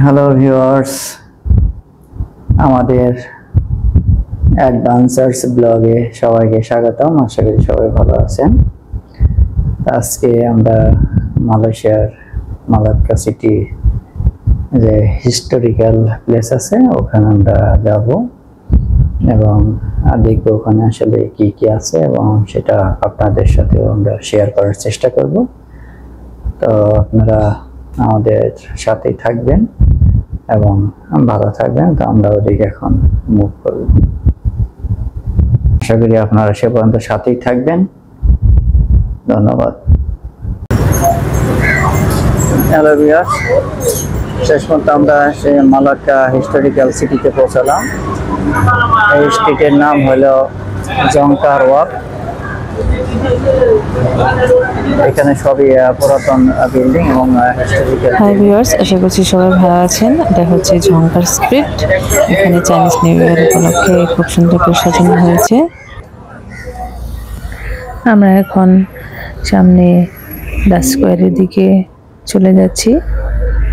Hello viewers, আমাদের অ্যাডভান্সার্স ব্লগে সবাইকে স্বাগতম। আশা করি সবাই ভালো আছেন। আজকে আমরা মালয়েশিয়ার মালাক্কা সিটি যে হিস্টোরিক্যাল প্লেস আছে ওখানে আমরা যাব এবং দেখব ওখানে আসলে কি কি আছে এবং সেটা আপনাদের সাথেও আমরা শেয়ার করার চেষ্টা করব। তো আপনারা আমাদের সাথেই থাকবেন এবং ভালো থাকবেন। তো আমরা ওদিকে এখন মুভ করব। আশা করি আপনারা সে পর্যন্ত সাথেই থাকবেন। ধন্যবাদ। হ্যালো ভিউয়ার্স, শেষ পর্যন্ত আমরা সেই মালাক্কা হিস্টোরিক্যাল সিটিতে পৌঁছালাম। এই স্ট্রিটের নাম হলো জংকার ওয়াক। এখানে সবই পুরাতন বিল্ডিং এবং হিস্টোরিক্যাল। হাই ভিউয়ার্স, আশা করছি সবাই ভালো আছেন। এটা হচ্ছে ঝংকার স্ট্রিট। এখানে চাইনিজ নিউ ইয়ার উপলক্ষে খুব সুন্দর করে সাজানো হয়েছে। আমরা এখন সামনে ডাচ স্কোয়ারের দিকে চলে যাচ্ছি।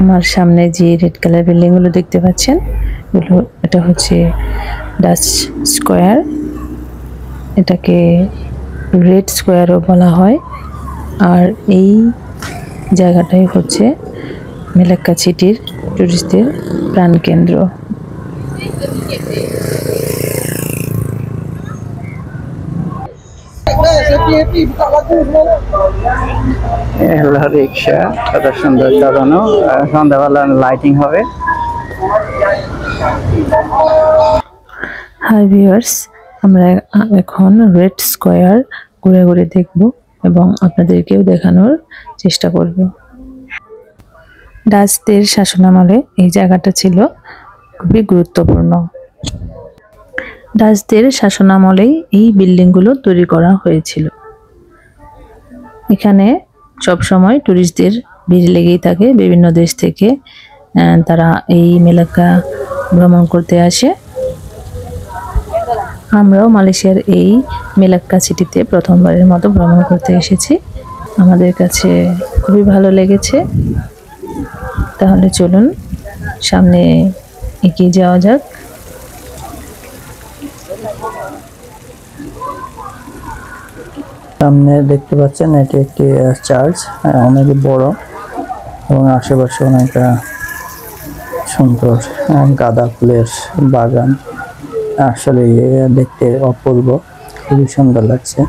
আমার সামনে যে রেড কালার বিল্ডিংগুলো দেখতে পাচ্ছেন এটা হচ্ছে ডাচ স্কোয়ার। এটাকে রেড স্কোয়ারও বলা হয়। আর এই জায়গাটাই হচ্ছে মালাক্কা সিটির টুরিস্টদের প্রাণকেন্দ্র। রিক্সা কত সুন্দর সাজানো, সন্ধ্যাবেলা লাইটিং হবে। হাই ভিউয়ার্স, আমরা এখন রেড স্কোয়ার ঘুরে ঘুরে দেখব এবং আপনাদেরকেও দেখানোর চেষ্টা করব। ডাচদের শাসনামলে এই জায়গাটা ছিল খুবই গুরুত্বপূর্ণ। ডাচদের শাসনামলেই এই বিল্ডিংগুলো তৈরি করা হয়েছিল। এখানে সবসময় টুরিস্টদের ভিড় লেগেই থাকে। বিভিন্ন দেশ থেকে তারা এই মালাক্কা ভ্রমণ করতে আসে। আমরাও মালয়েশিয়ার এই মালাক্কা সিটিতে প্রথমবারের মতো ভ্রমণ করতে এসেছি। আমাদের কাছে খুবই ভালো লেগেছে। তাহলে চলুন সামনে এগিয়ে যাওয়া যাক। সামনে দেখতে পাচ্ছেন এটি একটি চার্চ, অনেক বড় এবং আশেপাশে অনেক সুন্দর গাঁদা ফুলের বাগান। আসলে দেখতে অপূর্ব, খুবই সুন্দর লাগছে।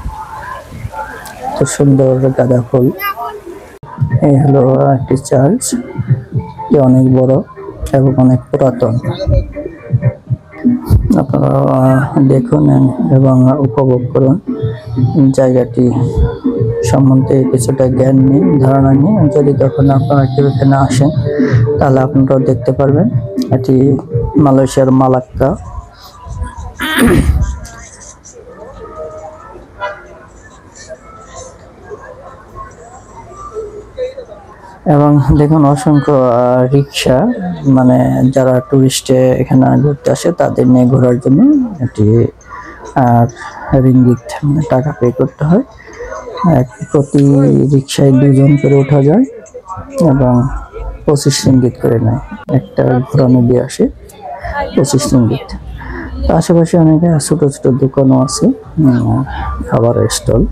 তো সুন্দর গাঁদা ফুল। এই হলো একটি চার্চ, অনেক বড় এবং অনেক পুরাতন। আপনারা দেখুন এবং উপভোগ করুন। জায়গাটি সম্বন্ধে কিছুটা জ্ঞান নিন, ধারণা নিন। যদি কখনো আপনারা কেউ এখানে আসেন তাহলে আপনারাও দেখতে পারবেন। এটি মালয়েশিয়ার মালাক্কা। এবং দেখুন অসংখ্য রিক্সা, মানে যারা টুরিস্টে এখানে ঘুরতে আসে তাদের নিয়ে ঘোরার জন্য এটি রিঙ্গিত টাকা পে করতে হয়। প্রতি রিক্সায় 2 জন করে ওঠা যায় এবং 25 রিঙ্গিত করে নেয়। একটা ঘোরানো দিয়ে আসে 25 রিঙ্গিত। আশেপাশে অনেক ছোট ছোট দোকানও আছে, খাবারের স্টল।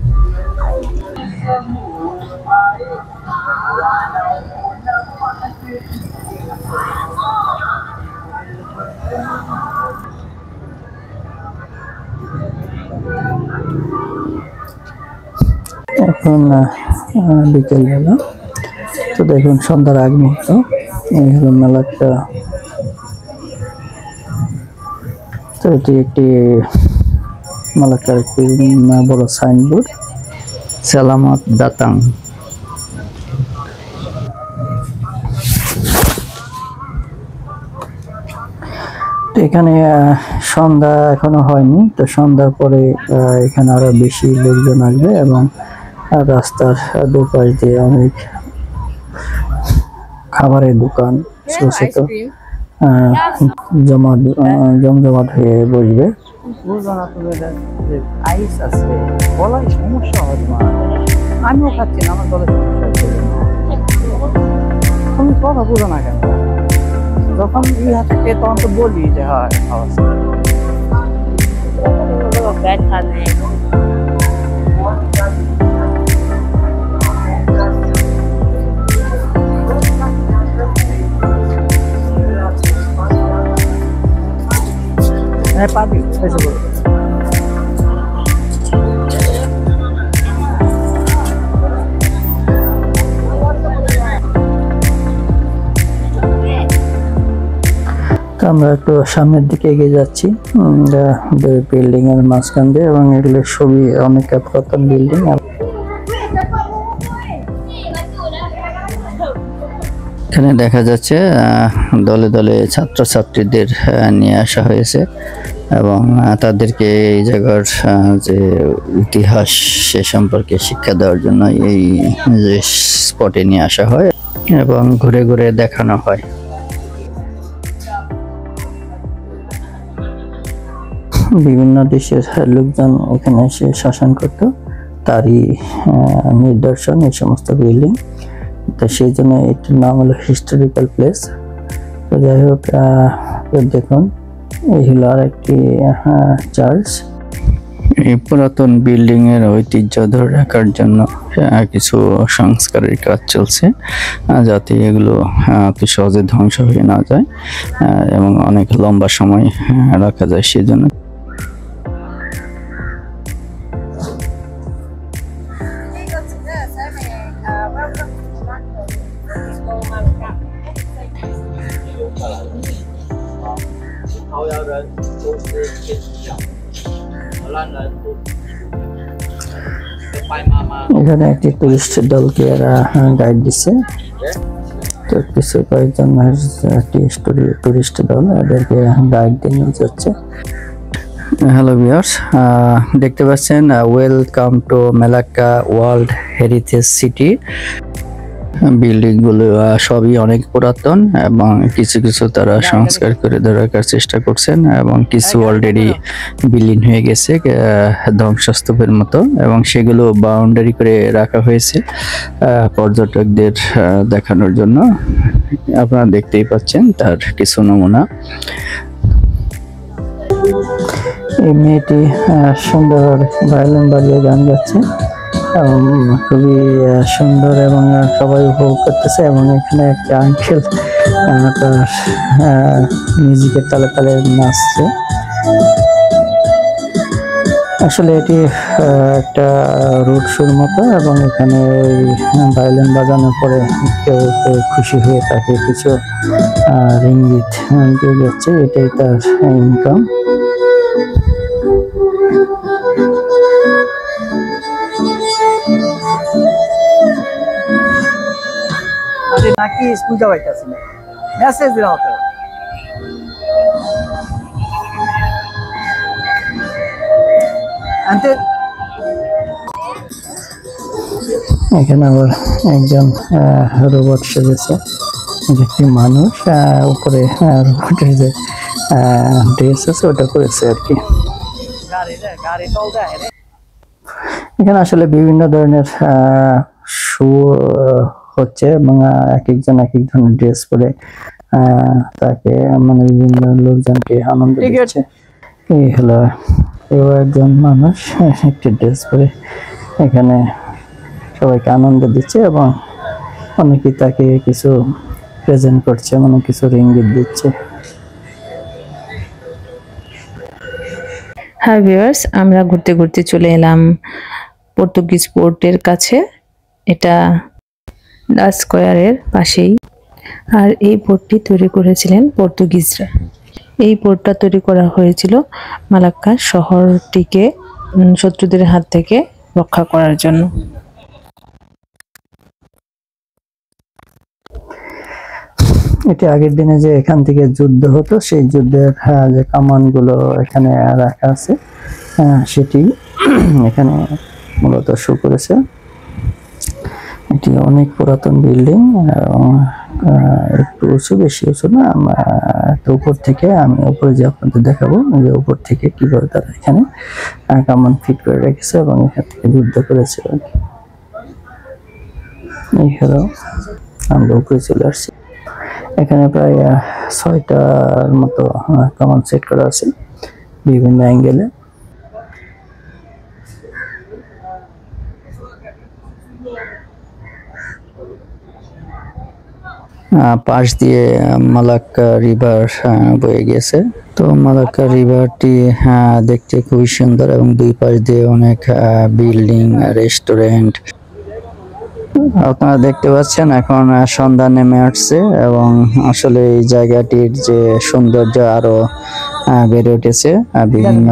এখন বিকেল বেলা, তো দেখুন সন্ধ্যার আগ মুহূর্ত। এই হলো মালাক্কা। তো এটি একটি মালাক্কার একটি বড় সাইনবোর্ড, সালামাত দাতাং। এখানে সন্ধ্যা এখনো হয়নি, তো সন্ধ্যার পরে এখানে আরো বেশি লোকজন আসবে এবং রাস্তার দুপাশ দিয়ে অনেক খাবারের দোকান ছোট ছোট জমজমাট হয়ে বসবে। আইস আছে, গলায় সমস্যা হয়। আমিও খাচ্ছি না, আমার গলায় সমস্যা হচ্ছে। তুমি কথা বুঝো না কেন? যখন ইহা থেকে তখন তো বলি যে হয় পাবি আমরা একটু সামনের দিকে এগিয়ে যাচ্ছি বিল্ডিং এর মাঝখান দিয়ে, এবং এগুলো সবই অনেক পুরাতন বিল্ডিং। এখানে দেখা যাচ্ছে দলে দলে ছাত্রছাত্রীদের নিয়ে আসা হয়েছে এবং তাদেরকে এই জায়গার যে ইতিহাস সে সম্পর্কে শিক্ষা দেওয়ার জন্য এই যে স্পটে নিয়ে আসা হয় এবং ঘুরে ঘুরে দেখানো হয়। বিভিন্ন দেশের লোকজন এখানে এসে শাসন করত, তারই নিদর্শন এই সমস্ত বিল্ডিং। তো সেই জন্য এটির নাম হলো হিস্টোরিক্যাল প্লেস। তো যাই হোক, দেখুন এই হলো আর একটি চার্চ। এই পুরাতন বিল্ডিং এর ঐতিহ্য ধরে রাখার জন্য কিছু সংস্কারের কাজ চলছে, যাতে এগুলো অতি সহজে ধ্বংস হয়ে না যায় এবং অনেক লম্বা সময় রাখা যায় সেজন্য। এখানে একটি টুরিস্ট দলকে এরা গাইড দিচ্ছে, তো কিছু কয়েকজন টুরিস্ট দল এদেরকে গাইড দিয়ে নিয়ে যাচ্ছে। হ্যালো ভিউয়ার্স, দেখতে পাচ্ছেন welcome to Malacca world heritage city. Building গুলো সবই অনেক পুরাতন এবং কিছু কিছু তারা সংস্কার করে ধরে রাখার চেষ্টা করছেন এবং কিছু অলরেডি বিলীন হয়ে গেছে ধ্বংসস্তূপের মতো, এবং সেগুলো বাউন্ডারি করে রাখা হয়েছে পর্যটকদের দেখানোর জন্য। আপনারা দেখতেই পাচ্ছেন তার কিছু নমুনা। এই মেয়েটি সুন্দর ভায়োলিন বাজিয়ে গান গাচ্ছে এবং খুবই সুন্দর এবং সবাই উপভোগ করতেছে। এবং এখানে একটা আঙ্কেল তার মিউজিকের তালে তালে নাচছে। আসলে এটি একটা রোড শোর মতো, এবং এখানে ওই ভায়োলিন বাজানোর পরে কেউ খুশি হয়ে তাকে কিছু রিঙ্গিত দিয়ে যাচ্ছে, এটাই তার ইনকাম। নাকি স্কুল যাওয়াইতেছি না, মেসেজ দাও তো। এখানে আবার একজন রোবট সেজেছে, একটি মানুষ উপরে রোবটের যে ড্রেস আছে ওটা করেছে আর কি। এখানে আসলে বিভিন্ন ধরনের শো হচ্ছে এবং এক একজন এক এক ধরনের ড্রেস পরে তাকে মানে বিভিন্ন লোকজনকে আনন্দ দিচ্ছে। এই হলো একজন মানুষ একটি ড্রেস পরে এখানে সবাইকে আনন্দ দিচ্ছে এবং অনেকেই তাকে কিছু প্রেজেন্ট করছে, মানে কিছু রিঙ্গিত দিচ্ছে। হাই ভিউয়ার্স, আমরা ঘুরতে ঘুরতে চলে এলাম পর্তুগিজ পোর্টের কাছে। এটা ডাচ স্কয়ারের পাশেই, আর এই পোর্টটি তৈরি করেছিলেন পর্তুগিজরা। এই পোর্টটা তৈরি করা হয়েছিল মালাক্কা শহরটিকে শত্রুদের হাত থেকে রক্ষা করার জন্য। এটি আগের দিনে যে এখান থেকে যুদ্ধ হতো সেই যুদ্ধের যে কামানগুলো এখানে রাখা আছে সেটি এখানে মূলত শো করেছে। এটি অনেক পুরাতন বিল্ডিং, একটু উঁচু, বেশি উঁচু না। তো উপর থেকে আমি উপরে যে আপনাদের দেখাবো যে উপর থেকে কিভাবে তারা এখানে কামান ফিট করে রেখেছে এবং এখান থেকে যুদ্ধ করেছে। এই হলো আমরা উপরে চলে আসছি। এখানে প্রায় 6টার মতো কামান সেট করা আছে বিভিন্ন অ্যাঙ্গেলে। পাশ দিয়ে মালাক্কা রিভার বয়ে গেছে। তো মালাক্কা রিভারটি দেখতে খুবই সুন্দর এবং দুই পাশ দিয়ে অনেক বিল্ডিং, রেস্টুরেন্ট। আপনারা দেখতে পাচ্ছেন এখন সন্ধ্যা নেমে আসছে এবং আসলে এই জায়গাটির যে সৌন্দর্য আরো বেড়ে উঠেছে বিভিন্ন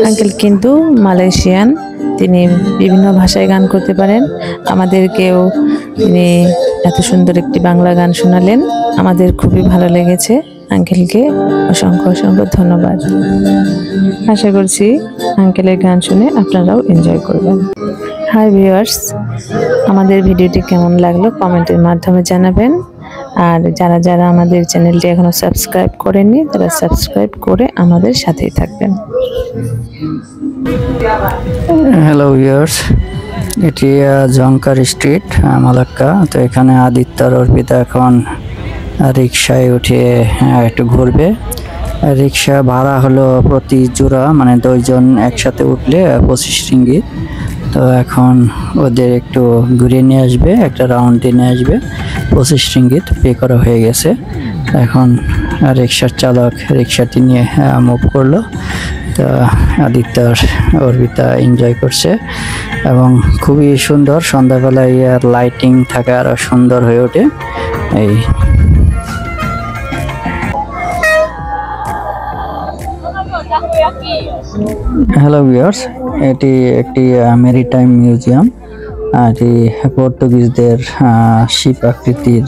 আঙ্কেল কিন্তু মালয়েশিয়ান, তিনি বিভিন্ন ভাষায় গান করতে পারেন। আমাদেরকেও তিনি এত সুন্দর একটি বাংলা গান শোনালেন, আমাদের খুবই ভালো লেগেছে। আঙ্কেলকে অসংখ্য অসংখ্য ধন্যবাদ। আশা করছি আঙ্কেলের গান শুনে আপনারাও এনজয় করবেন। হাই ভিউয়ার্স, আমাদের ভিডিওটি কেমন লাগলো কমেন্টের মাধ্যমে জানাবেন। আর যারা যারা আমাদের চ্যানেলটি এখনো সাবস্ক্রাইব করেননি তারা সাবস্ক্রাইব করে আমাদের সাথেই থাকবেন। হ্যালো ভিউয়ার্স, এটি জংকার স্ট্রিট, মালাক্কা। তো এখানে আদিত্য আর অর্পিতা এখন রিক্সায় উঠে একটু ঘুরবে। রিক্সা ভাড়া হলো প্রতি জোড়া, মানে 2 জন একসাথে উঠলে 25 রিঙ্গিত। তো এখন ওদের একটু ঘুরিয়ে নিয়ে আসবে, একটা রাউন্ড দিয়ে নিয়ে আসবে। 25 রিঙ্গিত পে করা হয়ে গেছে। এখন রিক্সার চালক রিক্সাটি নিয়ে মুভ করলো। তো আদিত্য অর্পিতা এনজয় করছে এবং খুবই সুন্দর। সন্ধ্যাবেলায় লাইটিং থাকে আরো সুন্দর হয়ে ওঠে। এই হ্যালো ভিউয়ার্স, এটি একটি মেরিটাইম মিউজিয়াম। এটি পর্তুগিজদের শিপ আকৃতির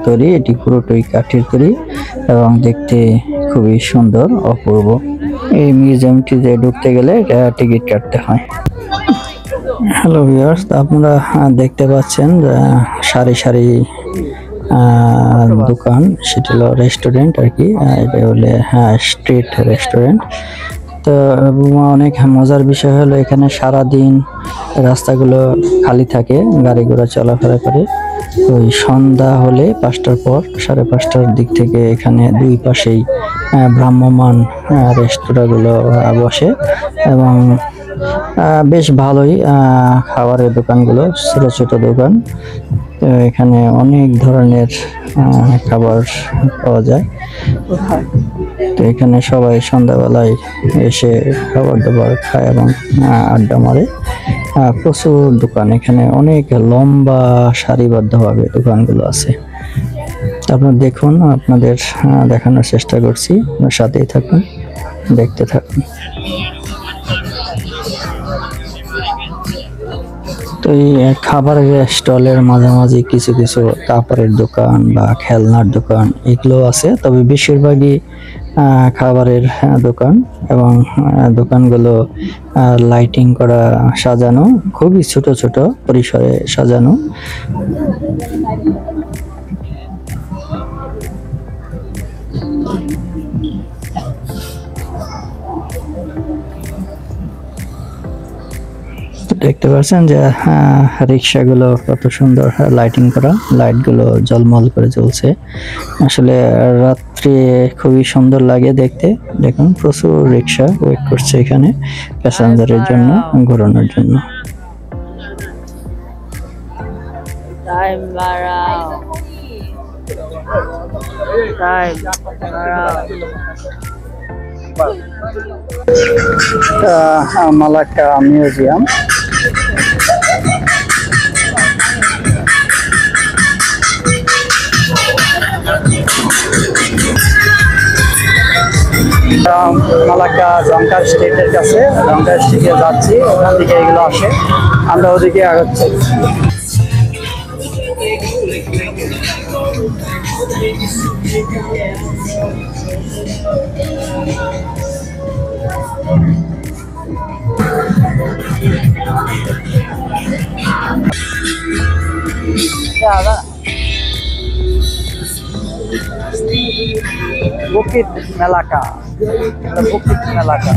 তৈরি। এটি পুরোটাই কাঠের তৈরি এবং দেখতে খুবই সুন্দর, অপূর্ব। এই মিউজিয়ামটিতে ঢুকতে গেলে টিকিট কাটতে হয়। হ্যালো ভিউয়ার্স, আপনারা দেখতে পাচ্ছেন সারি সারি দোকান, সেটা হলো রেস্টুরেন্ট আর কি। এটা হলে স্ট্রিট রেস্টুরেন্ট। তো অনেক মজার বিষয় হলো এখানে সারাদিন রাস্তাগুলো খালি থাকে, গাড়ি ঘোড়া চলাফেরা করে। ওই সন্ধ্যা হলে 5টার পর 5:30টার দিক থেকে এখানে দুই পাশেই ভ্রাম্যমান রেস্তোরাঁগুলো বসে এবং বেশ ভালোই খাবারের দোকানগুলো, ছোট ছোট দোকান। তো এখানে অনেক ধরনের খাবার পাওয়া যায়। তো এখানে সবাই সন্ধ্যাবেলায় এসে খাবার দাবার খায় এবং আড্ডা মারে। প্রচুর দোকান, এখানে অনেক লম্বা সারিবদ্ধভাবে দোকানগুলো আছে। আপনারা দেখুন, আপনাদের দেখানোর চেষ্টা করছি, সাথেই থাকুন, দেখতে থাকুন। তো এই খাবারের স্টলের মাঝামাঝি কিছু কিছু কাপড়ের দোকান বা খেলনার দোকান এগুলো আছে, তবে বেশিরভাগই খাবারের দোকান এবং দোকানগুলো লাইটিং করা, সাজানো, খুবই ছোট ছোট পরিসরে সাজানো। দেখতে পাচ্ছেন যে রিক্সাগুলো কত সুন্দর লাইটিং করা, লাইটগুলো ঝলমল করে জ্বলছে। আসলে রাত্রে খুবই সুন্দর লাগে দেখতে। দেখুন প্রচুর রিক্সা ওয়েট করছে এখানে প্যাসেঞ্জারের জন্য, ঘোরানোর জন্য। Time Malacca museum. মালাক্কা জঙ্কার স্ট্রিটের কাছে, জঙ্কার স্ট্রিটে যাচ্ছি, ওখান থেকে এগুলো আসে, আমরা ওদিকে আগাচ্ছি। Bukit Melaka, Bukit Melaka.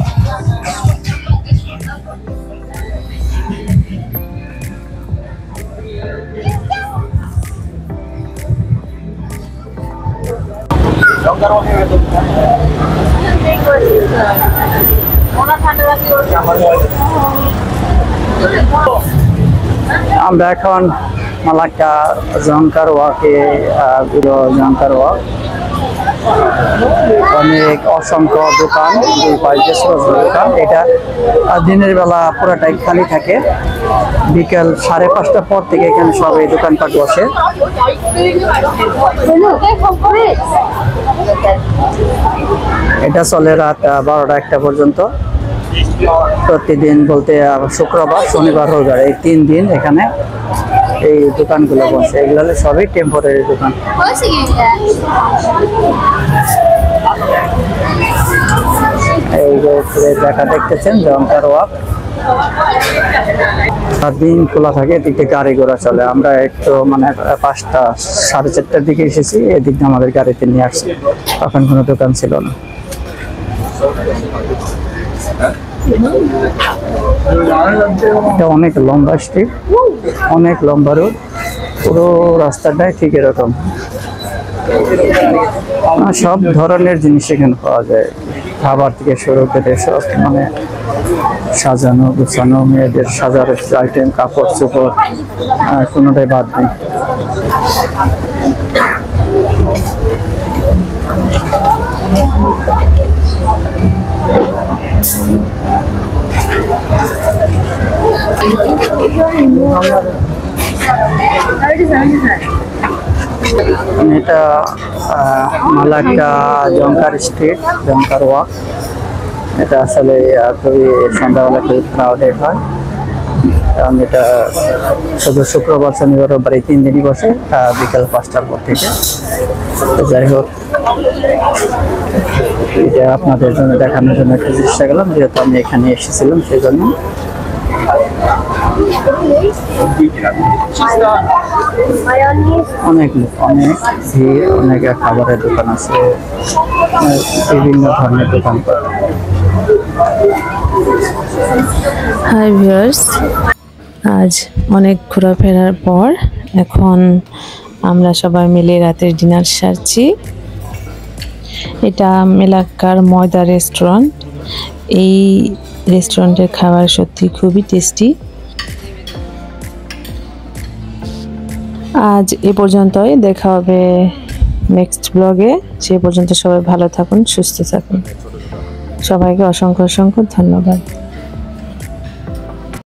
আমরা এখন মালাক্কা জঙ্কার ওয়াকে জঙ্কার ওয়াক, অনেক অসংখ্য দোকান, দুই পাশে দোকান। এটা দিনের বেলা পুরোটাই খালি থাকে, বিকেল 5:30টার পর থেকে এখানে সব এই দোকানপাট বসে। এটা চলে রাত 12টা-1টা পর্যন্ত, প্রতিদিন বলতে শুক্রবার, শনিবার, রবিবার এই 3 দিন এখানে এই দোকানগুলো বসে। এগুলো সবই টেম্পোরারি দোকান। এই যে দেখা দেখতেছেন জঙ্কার ওয়াক, দিন খোলা থাকে, এদিকে গাড়ি ঘোড়া চলে। আমরা একটু মানে 5টা 4:30টার দিকে এসেছি, এদিক দিয়ে আমাদের গাড়িতে নিয়ে আসছি, তখন কোনো দোকান ছিল না। এটা অনেক লম্বা স্ট্রিট, অনেক লম্বা রোড, পুরো রাস্তাটাই ঠিক এরকম। সব ধরনের জিনিস এখানে পাওয়া যায়, খাবার থেকে শুরু করে সব মানে সাজানো গুছানো, মেয়েদের সাজার আইটেম, কাপড় চোপড়, কোনোটাই বাদ নেই। এটা মালাক্কা জঙ্কার স্ট্রিট, জঙ্কার ওয়াক। এটা আসলে খুবই সন্ধ্যাবেলা খুবই ক্রাউডেড হয়, কারণ এটা শুধু শুক্রবার, শনিবার, রোববার এই 3 দিনই বসে, বিকেল 5টার পর থেকে। যাই হোক, এটা আপনাদের জন্য দেখানোর জন্য একটা চেষ্টা করলাম, যেহেতু আমি এখানে এসেছিলাম সেই জন্য। অনেক লোক, অনেক ভিড়, অনেক খাবারের দোকান আছে, বিভিন্ন ধরনের দোকান। হাই ভিউয়ার্স, আজ অনেক ঘোরাফেরার পর এখন আমরা সবাই মিলে রাতের ডিনার সারছি। এটা মেলাক্কার ময়দা রেস্টুরেন্ট। এই রেস্টুরেন্টের খাবার সত্যি খুবই টেস্টি। আজ এ পর্যন্তই, দেখা হবে নেক্সট ব্লগে। সে পর্যন্ত সবাই ভালো থাকুন, সুস্থ থাকুন। সবাইকে অসংখ্য অসংখ্য ধন্যবাদ।